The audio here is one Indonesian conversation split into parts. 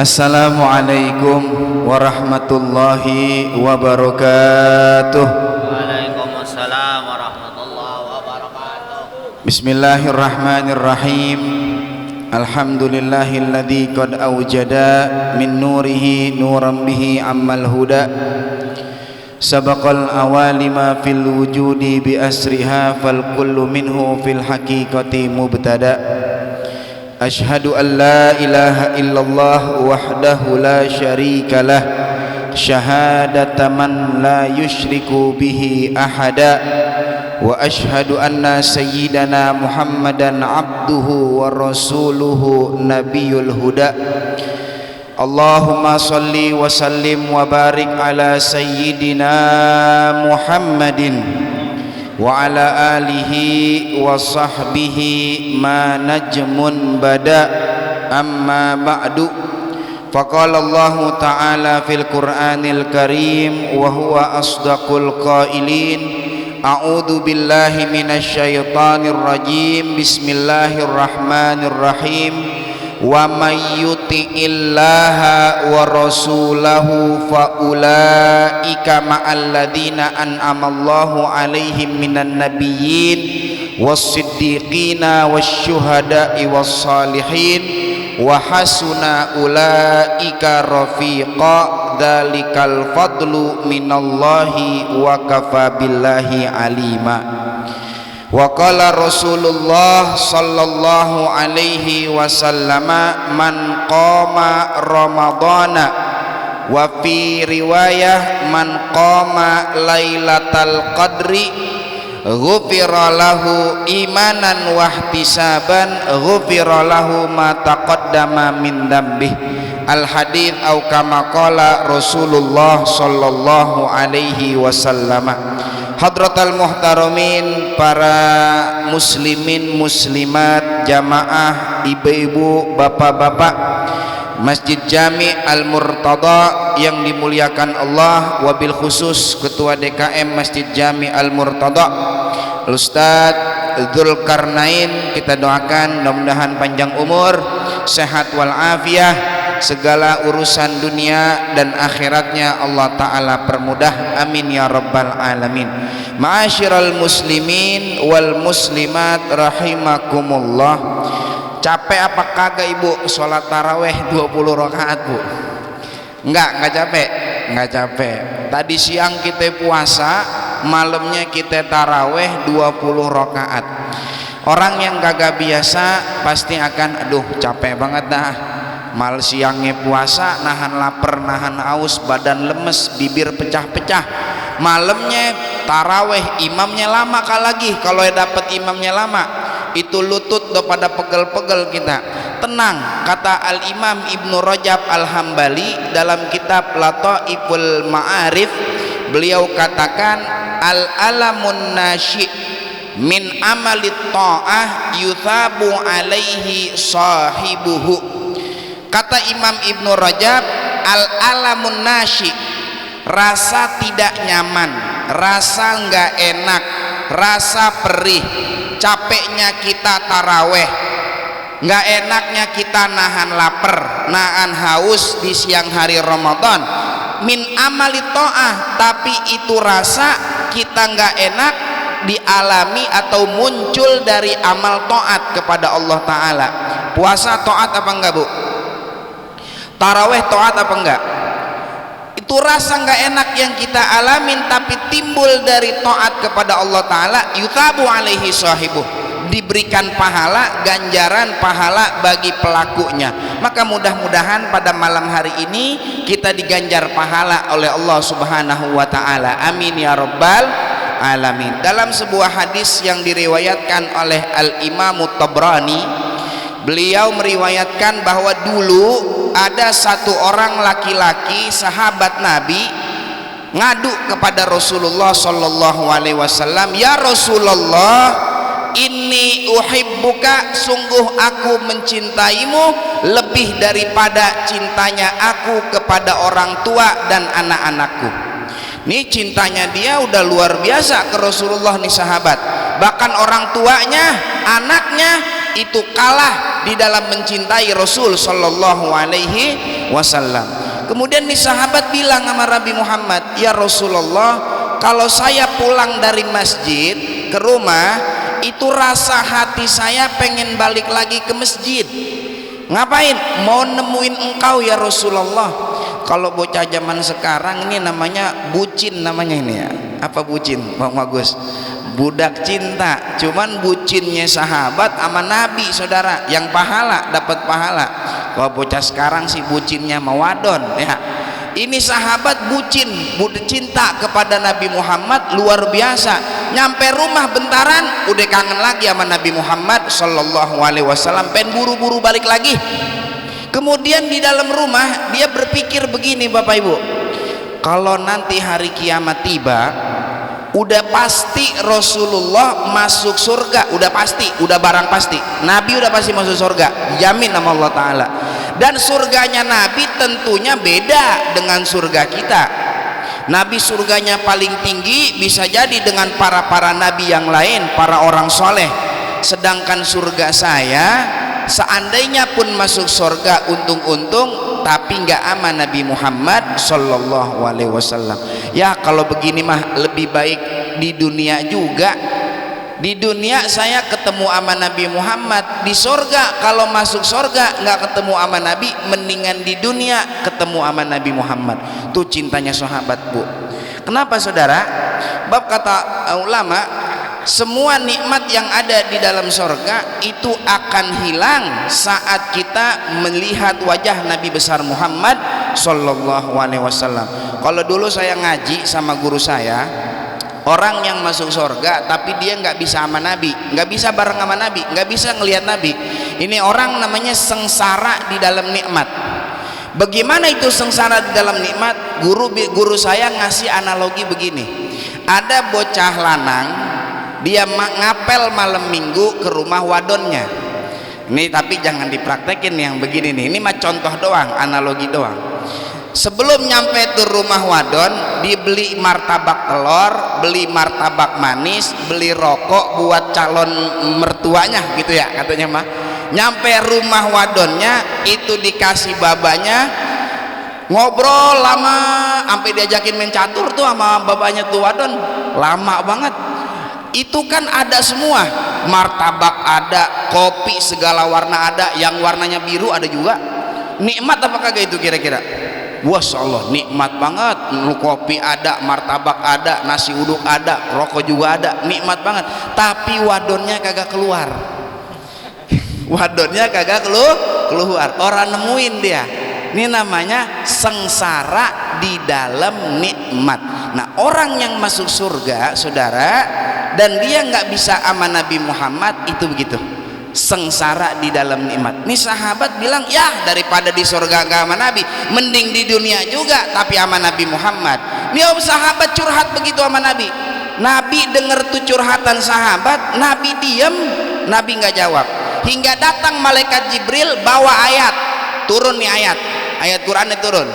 Assalamualaikum warahmatullahi wabarakatuh. Waalaikumsalam warahmatullahi wabarakatuh. Bismillahirrahmanirrahim. Alhamdulillahilladzi qad awjada min nurihi nuran bihi ammal huda. Sabaqal awalima fil wujudi bi asriha fal kullu minhu fil haqiqati mubtada. Ashhadu an la ilaha illallah wahdahu la syarika lah syahadata man la yusyriku bihi ahada wa ashhadu anna sayyidana Muhammadan abduhu wa rasuluhu nabiyul huda. Allahumma salli wa sallim wa barik ala sayyidina Muhammadin wa ala alihi wa sahbihi ma najmun bada amma ba'du. Faqala Allah ta'ala fil Qur'anil Karim wa huwa asdaqul qailin. A'udzu billahi minasy syaithanir rajim. Bismillahirrahmanirrahim. Wa may yuti'illaha wa rasulahu fa ulaika ma'al ladzina an'amallahu 'alaihim minan nabiyyin was-siddiqina wasyuhada'i was-salihin wa hasuna ulaika rafiqa. Dzalikal fadlu minallahi wa kafa billahi alima. Wa qala Rasulullah sallallahu alaihi wasallam man qama ramadhana wa fi riwayah man qama lailatal qadri ghufira lahu imanan wa ihtisaban ghufira lahu ma taqaddama min dzambih. Al hadits au kama qala Rasulullah sallallahu alaihi wasallam. Hadratal muhtaramin, para muslimin muslimat, jamaah, ibu-ibu, bapak-bapak Masjid Jami Al-Murtada yang dimuliakan Allah, wabil khusus Ketua DKM Masjid Jami Al-Murtada Ustaz Dzulkarnain, kita doakan mudah-mudahan panjang umur, sehat walafiat, segala urusan dunia dan akhiratnya Allah Ta'ala permudah, amin ya rabbal alamin. Ma'asyiral muslimin wal muslimat rahimakumullah. Capek apa kagak ibu sholat taraweh 20 rakaat bu? Enggak capek? Enggak capek. Tadi siang kita puasa, malamnya kita taraweh 20 rakaat. Orang yang kagak biasa pasti akan aduh capek banget dah. Mal siangnya puasa, nahan lapar, nahan haus, badan lemes, bibir pecah-pecah. Malamnya taraweh, imamnya lama lagi. Kalau dapat imamnya lama, itu lutut udah pada pegel-pegel kita. Tenang, kata Al-Imam Ibnu Rajab Al-Hambali dalam kitab Lataiful Ma'arif, beliau katakan al-alamun nasyi min amalit ta'ah yuthabu alaihi sahibuhu. Kata Imam Ibnu Rajab, al-alamun nasyi, rasa tidak nyaman, rasa enggak enak, rasa perih, capeknya kita taraweh, enggak enaknya kita nahan lapar, nahan haus di siang hari Ramadan, min amali ta'ah, tapi itu rasa kita enggak enak dialami atau muncul dari amal taat kepada Allah Ta'ala. Puasa taat apa enggak bu? Taraweh taat apa enggak? Itu rasa enggak enak yang kita alamin tapi timbul dari taat kepada Allah Ta'ala, yutabu alaihi sahibuh, diberikan pahala, ganjaran pahala bagi pelakunya. Maka mudah-mudahan pada malam hari ini kita diganjar pahala oleh Allah Subhanahu wa Ta'ala, amin ya rabbal alamin. Dalam sebuah hadis yang diriwayatkan oleh Al-Imam Tabrani, beliau meriwayatkan bahwa dulu ada satu orang laki-laki sahabat Nabi ngadu kepada Rasulullah sallallahu alaihi wasallam, ya Rasulullah, inni uhibbuka, sungguh aku mencintaimu lebih daripada cintanya aku kepada orang tua dan anak-anakku. Nih cintanya dia udah luar biasa ke Rasulullah nih sahabat, bahkan orang tuanya, anaknya itu kalah di dalam mencintai Rasul sallallahu alaihi wasallam. Kemudian nih sahabat bilang sama Nabi Muhammad, ya Rasulullah, kalau saya pulang dari masjid ke rumah itu rasa hati saya pengen balik lagi ke masjid. Ngapain? Mau nemuin engkau ya Rasulullah. Kalau bocah zaman sekarang ini namanya bucin, namanya ini ya. Apa bucin Bang Agus? Budak cinta. Cuman bucinnya sahabat sama Nabi, saudara, yang pahala, dapat pahala. Kalau bocah sekarang sih bucinnya mawadon ya. Ini sahabat bucin, budak cinta kepada Nabi Muhammad luar biasa. Nyampe rumah bentaran udah kangen lagi sama Nabi Muhammad sallallahu alaihi wasallam, pengen buru-buru balik lagi. Kemudian di dalam rumah dia berpikir begini, Bapak Ibu, kalau nanti hari kiamat tiba, udah pasti Rasulullah masuk surga, udah pasti, udah barang pasti. Nabi udah pasti masuk surga, jamin sama Allah Ta'ala. Dan surganya Nabi tentunya beda dengan surga kita. Nabi surganya paling tinggi, bisa jadi dengan para nabi yang lain, para orang soleh. Sedangkan surga saya, seandainya pun masuk surga untung-untung, tapi nggak aman Nabi Muhammad sallallahu alaihi wasallam. Ya kalau begini mah lebih baik di dunia juga. Di dunia saya ketemu sama Nabi Muhammad, di surga kalau masuk surga nggak ketemu sama Nabi, mendingan di dunia ketemu sama Nabi Muhammad. Tuh cintanya sahabat, Bu. Kenapa saudara? Bab kata ulama, semua nikmat yang ada di dalam surga itu akan hilang saat kita melihat wajah Nabi besar Muhammad sallallahu alaihi wasallam. Kalau dulu saya ngaji sama guru saya, orang yang masuk surga tapi dia nggak bisa sama Nabi, nggak bisa bareng sama Nabi, nggak bisa ngelihat Nabi. Ini orang namanya sengsara di dalam nikmat. Bagaimana itu sengsara di dalam nikmat? Guru saya ngasih analogi begini. Ada bocah lanang, dia ngapel malam minggu ke rumah wadonnya. Ini tapi jangan dipraktekin yang begini nih. Ini mah contoh doang, analogi doang. Sebelum nyampe ke rumah wadon, dibeli martabak telur, beli martabak manis, beli rokok buat calon mertuanya gitu ya katanya mah. Nyampe rumah wadonnya itu dikasih babanya, ngobrol lama, sampai diajakin main catur tuh sama babanya tuh wadon, lama banget. Itu kan ada semua, martabak ada, kopi segala warna ada, yang warnanya biru ada juga. Nikmat apa kagak itu kira-kira? Masya Allah, nikmat banget. Kopi ada, martabak ada, nasi uduk ada, rokok juga ada, nikmat banget. Tapi wadonnya kagak keluar. Wadonnya kagak keluar. Orang nemuin dia. Ini namanya sengsara di dalam nikmat. Nah, orang yang masuk surga, saudara, dan dia nggak bisa sama Nabi Muhammad, itu begitu, sengsara di dalam nikmat. Nih sahabat bilang, ya daripada di surga nggak sama Nabi, mending di dunia juga tapi sama Nabi Muhammad. Nih sahabat curhat begitu sama Nabi. Nabi dengar tuh curhatan sahabat, Nabi diem, Nabi nggak jawab. Hingga datang malaikat Jibril bawa ayat, turun nih ayat Quran turun.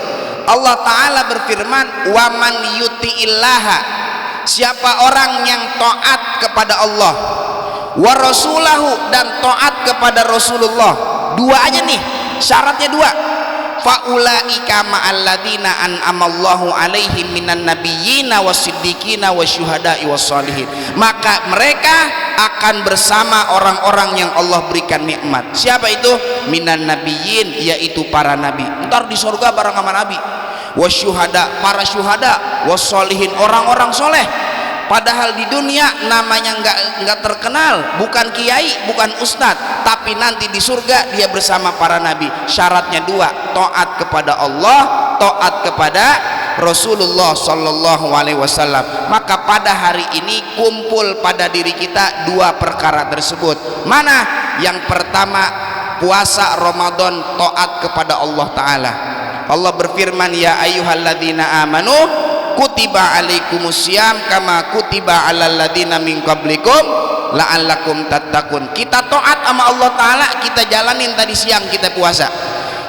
Allah Ta'ala berfirman, waman yuti'illaha, siapa orang yang taat kepada Allah, wa rasulahu, dan taat kepada Rasulullah. Dua aja nih syaratnya, dua. Faulaika ma'alladzina an'amallahu alaihim minan nabiyyina wasiddiqina wasyuhada'i wassalihin, maka mereka akan bersama orang-orang yang Allah berikan nikmat. Siapa itu? Minan nabiyyin, yaitu para nabi. Ntar di surga bareng sama nabi. Wasyuhada, para syuhada, wassalihin, orang-orang soleh. Padahal di dunia namanya nggak terkenal, bukan kiai, bukan ustadz, tapi nanti di surga dia bersama para nabi. Syaratnya dua, taat kepada Allah, taat kepada Rasulullah sallallahu alaihi wasallam. Maka pada hari ini kumpul pada diri kita dua perkara tersebut. Mana? Yang pertama, puasa Ramadan, taat kepada Allah Ta'ala. Allah berfirman, ya ayyuhalladzina amanu kutiba alaikumusiyam kama kutiba alal ladzina min qablikum la'allakum tattaqun. Kita taat sama Allah Ta'ala, kita jalanin tadi siang kita puasa.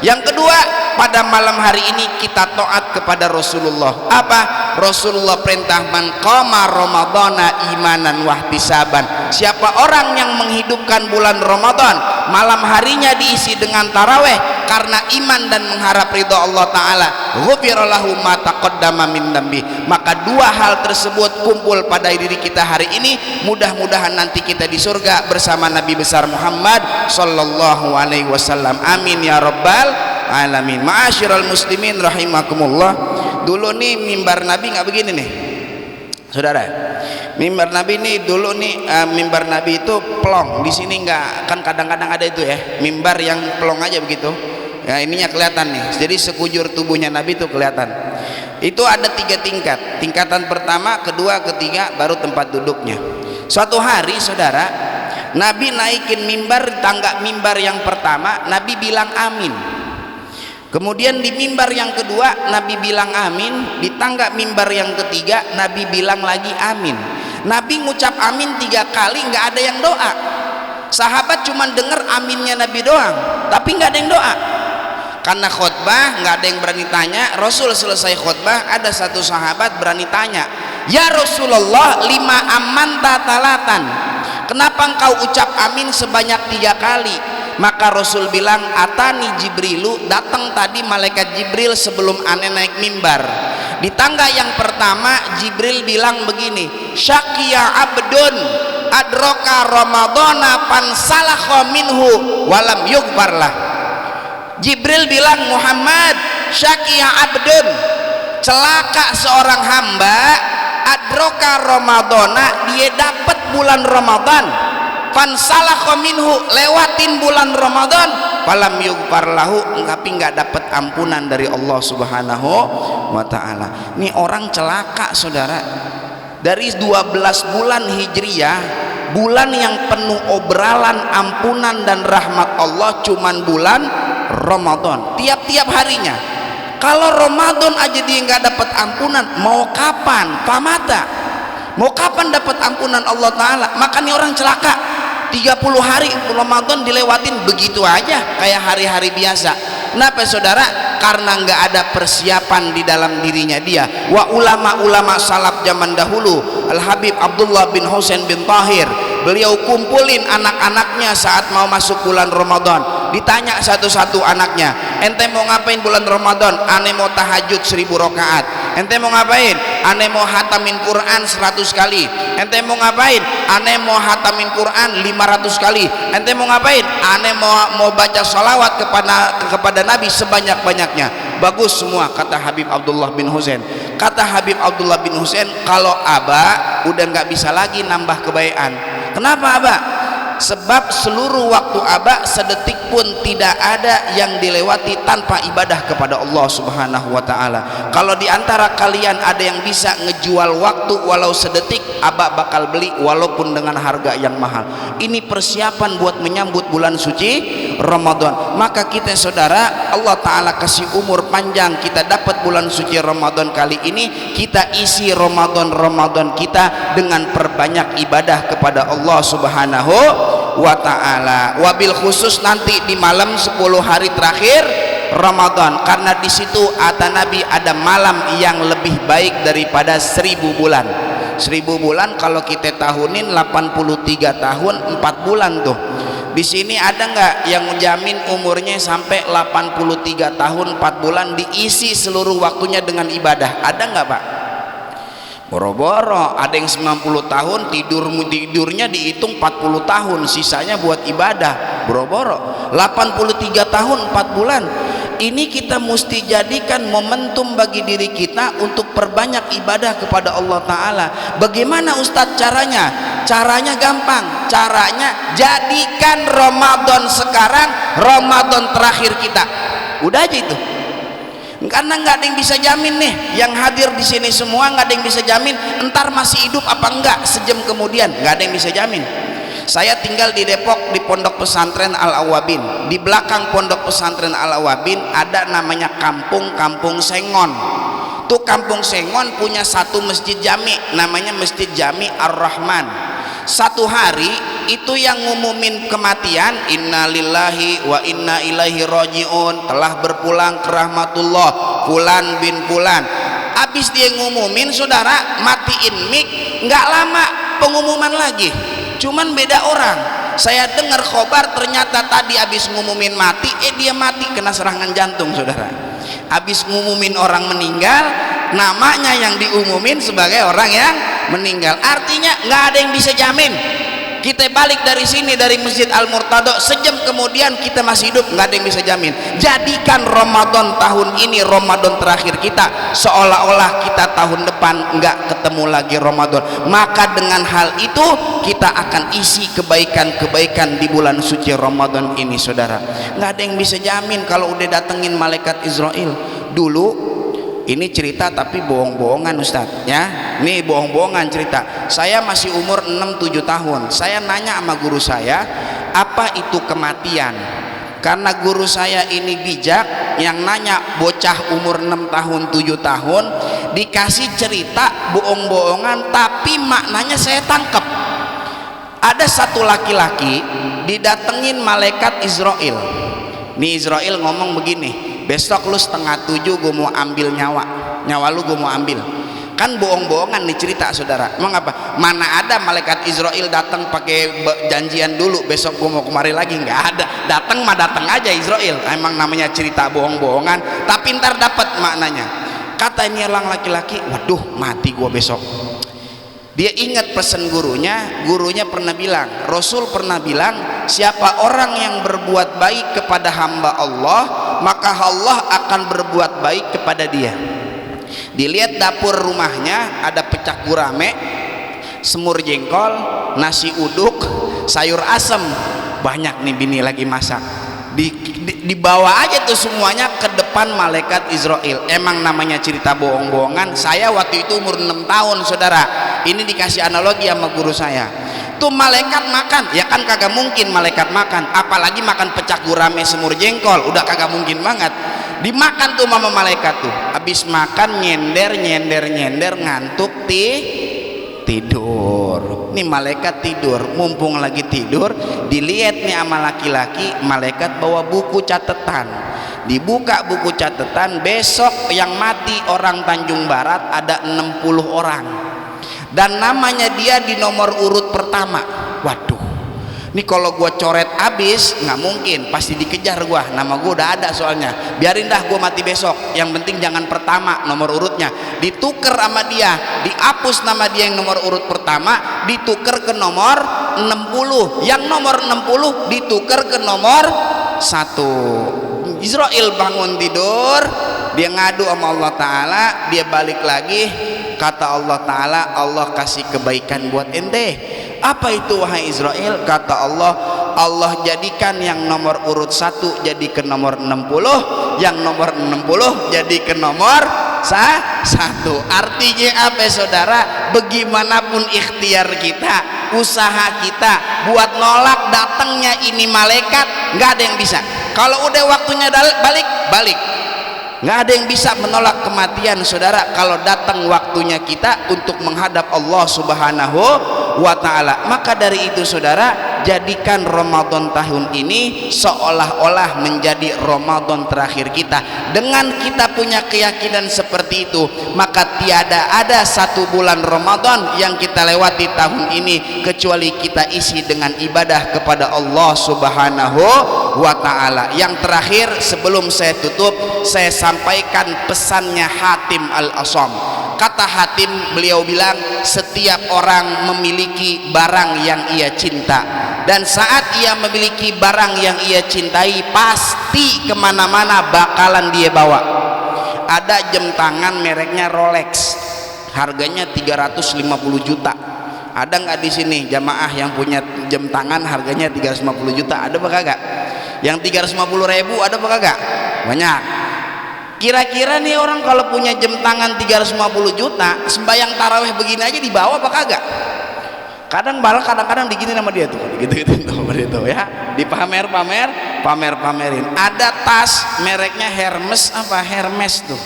Yang kedua, pada malam hari ini kita taat kepada Rasulullah. Apa? Rasulullah perintah, man qama ramadhana imanan wahtisaban. Siapa orang yang menghidupkan bulan Ramadan, malam harinya diisi dengan taraweh karena iman dan mengharap ridha Allah Ta'ala, ghufira lahu ma taqaddama min dambi. Maka dua hal tersebut kumpul pada diri kita hari ini. Mudah-mudahan nanti kita di surga bersama Nabi besar Muhammad sallallahu alaihi wasallam. Amin ya rabbal alamin. Ma'asyiral muslimin rahimakumullah. Dulu nih mimbar Nabi nggak begini nih, saudara. Mimbar Nabi ini dulu nih, mimbar Nabi itu pelong. Di sini nggak, kan kadang-kadang ada itu ya, mimbar yang pelong aja begitu. Ya, ininya kelihatan nih. Jadi sekujur tubuhnya Nabi itu kelihatan. Itu ada 3 tingkat. Tingkatan pertama, kedua, ketiga, baru tempat duduknya. Suatu hari, saudara, Nabi naikin mimbar, tangga mimbar yang pertama, Nabi bilang amin. Kemudian di mimbar yang kedua Nabi bilang amin, di tangga mimbar yang ketiga Nabi bilang lagi amin. Nabi ngucap amin 3 kali, nggak ada yang doa. Sahabat cuma dengar aminnya Nabi doang, tapi nggak ada yang doa. Karena khutbah nggak ada yang berani tanya. Rasul selesai khutbah, ada satu sahabat berani tanya, ya Rasulullah, 5 aman tatalatan, kenapa engkau ucap amin sebanyak 3 kali? Maka Rasul bilang, atani Jibrilu, datang tadi malaikat Jibril sebelum ane naik mimbar. Di tangga yang pertama Jibril bilang begini, syaqiya abdun adroka ramadhana fansalakha minhu walam yughfarlah. Jibril bilang, Muhammad, syaqiya abdun, celaka seorang hamba, adroka ramadhana, dia dapat bulan Ramadan, fansalakha minhu, lewatin bulan Ramadan, falam yughfar lahu, tapi nggak dapat ampunan dari Allah Subhanahu wa Ta'ala. Ini orang celaka, saudara. Dari 12 bulan Hijriyah, bulan yang penuh obralan ampunan dan rahmat Allah cuman bulan Ramadan. Tiap-tiap harinya. Kalau Ramadan aja dia nggak dapat ampunan, mau kapan? Pamata. Mau kapan dapat ampunan Allah Ta'ala? Maka nih orang celaka. 30 hari Ramadan dilewatin begitu aja kayak hari-hari biasa. Kenapa, saudara? Karena nggak ada persiapan di dalam dirinya dia. Wa ulama-ulama salaf zaman dahulu, Al Habib Abdullah bin Husain bin Tahir, beliau kumpulin anak-anaknya saat mau masuk bulan Ramadan. Ditanya satu-satu anaknya, ente mau ngapain bulan Ramadan? Ane mau tahajud 1000 rakaat. Ente mau ngapain? Ane mau hatamin Quran 100 kali. Ente mau ngapain? Ane mau hatamin Quran 500 kali. Ente mau ngapain? Ane mau baca salawat kepada Nabi sebanyak-banyaknya. Bagus semua, kata Habib Abdullah bin Husain. Kata Habib Abdullah bin Husain, kalau Aba udah nggak bisa lagi nambah kebaikan. Kenapa, Aba? Sebab seluruh waktu Aba sedetik pun tidak ada yang dilewati tanpa ibadah kepada Allah Subhanahu wa Ta'ala. Kalau diantara kalian ada yang bisa ngejual waktu walau sedetik, Aba bakal beli walaupun dengan harga yang mahal. Ini persiapan buat menyambut bulan suci Ramadan. Maka kita, saudara, Allah Ta'ala kasih umur panjang, kita dapat bulan suci Ramadan kali ini, kita isi Ramadan kita dengan perbanyak ibadah kepada Allah Subhanahu wa Ta'ala. Wabil khusus nanti di malam 10 hari terakhir Ramadan, karena di situ kata Nabi ada malam yang lebih baik daripada 1000 bulan. 1000 bulan kalau kita tahunin 83 tahun 4 bulan tuh. Di sini ada nggak yang menjamin umurnya sampai 83 tahun 4 bulan diisi seluruh waktunya dengan ibadah? Ada nggak, Pak? Boro-boro. Ada yang 90 tahun tidurnya dihitung 40 tahun, sisanya buat ibadah. Boro-boro. 83 tahun 4 bulan. Ini kita mesti jadikan momentum bagi diri kita untuk perbanyak ibadah kepada Allah Ta'ala. Bagaimana Ustadz caranya? Caranya gampang. Caranya jadikan Ramadan sekarang Ramadan terakhir kita. Udah aja itu. Karena nggak ada yang bisa jamin nih, yang hadir di sini semua nggak ada yang bisa jamin entar masih hidup apa enggak sejam kemudian, nggak ada yang bisa jamin. Saya tinggal di Depok di Pondok Pesantren Al Awabin. Di belakang Pondok Pesantren Al Awabin ada namanya Kampung Sengon. Tuh Kampung Sengon punya satu masjid jami, namanya Masjid Jami Ar-Rahman. Satu hari itu yang ngumumin kematian, innalillahi wa inna ilaihi rajiun, telah berpulang ke rahmatullah fulan bin fulan. Habis dia ngumumin, saudara, matiin mic, nggak lama pengumuman lagi, cuman beda orang. Saya dengar khobar ternyata tadi habis ngumumin mati, dia mati kena serangan jantung, saudara. Habis ngumumin orang meninggal, namanya yang diumumin sebagai orang yang meninggal. Artinya nggak ada yang bisa jamin kita balik dari sini, dari Masjid Al-Murtado, sejam kemudian kita masih hidup, nggak ada yang bisa jamin. Jadikan Ramadan tahun ini Ramadan terakhir kita, seolah-olah kita tahun depan nggak ketemu lagi Ramadan. Maka dengan hal itu kita akan isi kebaikan-kebaikan di bulan suci Ramadan ini, saudara. Nggak ada yang bisa jamin kalau udah datengin malaikat Israel. Dulu ini cerita tapi bohong-bohongan, Ustadz, ya. Ini bohong-bohongan cerita. Saya masih umur 6-7 tahun. Saya nanya sama guru saya, apa itu kematian? Karena guru saya ini bijak, yang nanya bocah umur 6 tahun 7 tahun dikasih cerita bohong-bohongan tapi maknanya saya tangkap. Ada satu laki-laki didatengin malaikat Israel. Nih Israel ngomong begini, besok lu 6:30 gue mau ambil nyawa lu gue mau ambil. Kan bohong-bohongan nih cerita, saudara. Emang apa? Mana ada malaikat Israel datang pakai janjian dulu besok gue mau kemari lagi, nggak ada. Datang mah datang aja Israel. Emang namanya cerita bohong-bohongan, tapi ntar dapat maknanya. Kata ini orang laki-laki, waduh mati gue besok. Dia ingat pesan gurunya pernah bilang, Rasul pernah bilang, siapa orang yang berbuat baik kepada hamba Allah, maka Allah akan berbuat baik kepada dia. Dilihat dapur rumahnya ada pecak gurame, semur jengkol, nasi uduk, sayur asem, banyak nih bini lagi masak. Dibawa aja tuh semuanya ke depan malaikat Israel. Emang namanya cerita bohong-bohongan. Saya waktu itu umur 6 tahun, saudara. Ini dikasih analogi sama guru saya. Tuh malaikat makan, ya kan kagak mungkin malaikat makan, apalagi makan pecak gurame semur jengkol, udah kagak mungkin banget. Dimakan tuh mama malaikat tuh. Habis makan nyender ngantuk tidur. Nih malaikat tidur, mumpung lagi tidur, dilihat nih sama laki-laki, malaikat bawa buku catatan. Dibuka buku catatan, besok yang mati orang Tanjung Barat ada 60 orang. Dan namanya dia di nomor urut pertama. Waduh, ini kalau gue coret abis nggak mungkin, pasti dikejar gue. Nama gue udah ada soalnya. Biarin dah gue mati besok, yang penting jangan pertama nomor urutnya. Dituker sama dia, dihapus nama dia yang nomor urut pertama, dituker ke nomor 60. Yang nomor 60 dituker ke nomor 1. Israel bangun tidur, dia ngadu sama Allah Ta'ala, dia balik lagi. Kata Allah Ta'ala, Allah kasih kebaikan buat ente. Apa itu wahai Israel? Kata Allah, Allah jadikan yang nomor urut 1 jadi ke nomor 60, yang nomor 60 jadi ke nomor 1. Artinya apa, saudara? Bagaimanapun ikhtiar kita, usaha kita buat nolak datangnya ini malaikat, nggak ada yang bisa. Kalau udah waktunya balik, nggak ada yang bisa menolak kematian, saudara. Kalau datang waktunya kita untuk menghadap Allah Subhanahu wa Ta'ala. Maka dari itu, saudara, jadikan Ramadan tahun ini seolah-olah menjadi Ramadan terakhir kita. Dengan kita punya keyakinan seperti itu, maka tiada ada satu bulan Ramadan yang kita lewati tahun ini kecuali kita isi dengan ibadah kepada Allah Subhanahu wa Ta'ala. Yang terakhir, sebelum saya tutup, saya sampaikan pesannya Hatim Al-Asam. Kata Hatim, beliau bilang, setiap orang memiliki barang yang ia cinta, dan saat ia memiliki barang yang ia cintai, pasti kemana-mana bakalan dia bawa. Ada jam tangan mereknya Rolex, harganya 350 juta. Ada nggak di sini jamaah yang punya jam tangan harganya 350 juta? Ada apa kagak? Yang 350 ribu ada apa kagak? Banyak. Kira-kira nih orang kalau punya jam tangan 350 juta, sembayang tarawih begini aja dibawa apa kagak? Kadang-kadang digini nama dia tuh, gitu sama dia tuh, ya. Dipamerin. Ada tas mereknya Hermes tuh.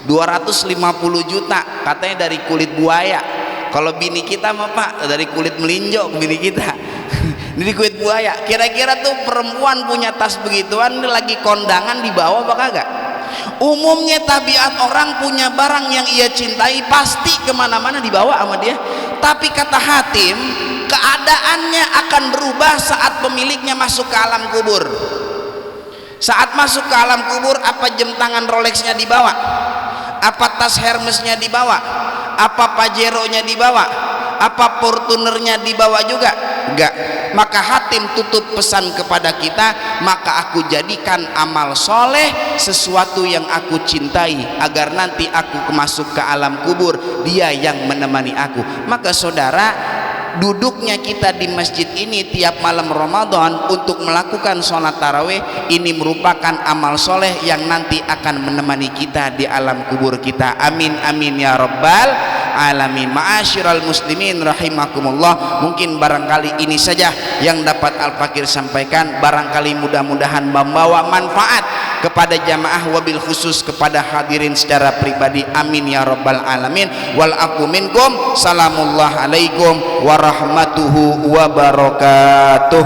250 juta, katanya dari kulit buaya. Kalau bini kita mah Pak, dari kulit melinjo bini kita. di kuit buaya. Kira-kira tuh perempuan punya tas begituan lagi kondangan dibawa apa kagak? Umumnya tabiat orang punya barang yang ia cintai pasti kemana-mana dibawa sama dia. Tapi kata Hatim, keadaannya akan berubah saat pemiliknya masuk ke alam kubur. Saat masuk ke alam kubur, apa jam tangan Rolexnya dibawa? Apa tas Hermesnya dibawa? Apa Pajero-nya dibawa? Apa Fortunernya dibawa juga? Enggak. Maka Hatim tutup pesan kepada kita, maka aku jadikan amal soleh sesuatu yang aku cintai, agar nanti aku masuk ke alam kubur dia yang menemani aku. Maka saudara, duduknya kita di masjid ini tiap malam Ramadan untuk melakukan sholat tarawih ini merupakan amal soleh yang nanti akan menemani kita di alam kubur kita. Amin amin ya rabbal alamin. Ma'asyiral muslimin rahimakumullah, mungkin barangkali ini saja yang dapat Al-Fakir sampaikan. Barangkali mudah-mudahan membawa manfaat kepada jamaah, wabil khusus kepada hadirin secara pribadi. Amin ya rabbal alamin. Wal aku minkum. Salamullah alaikum warahmatuhu wabarakatuh.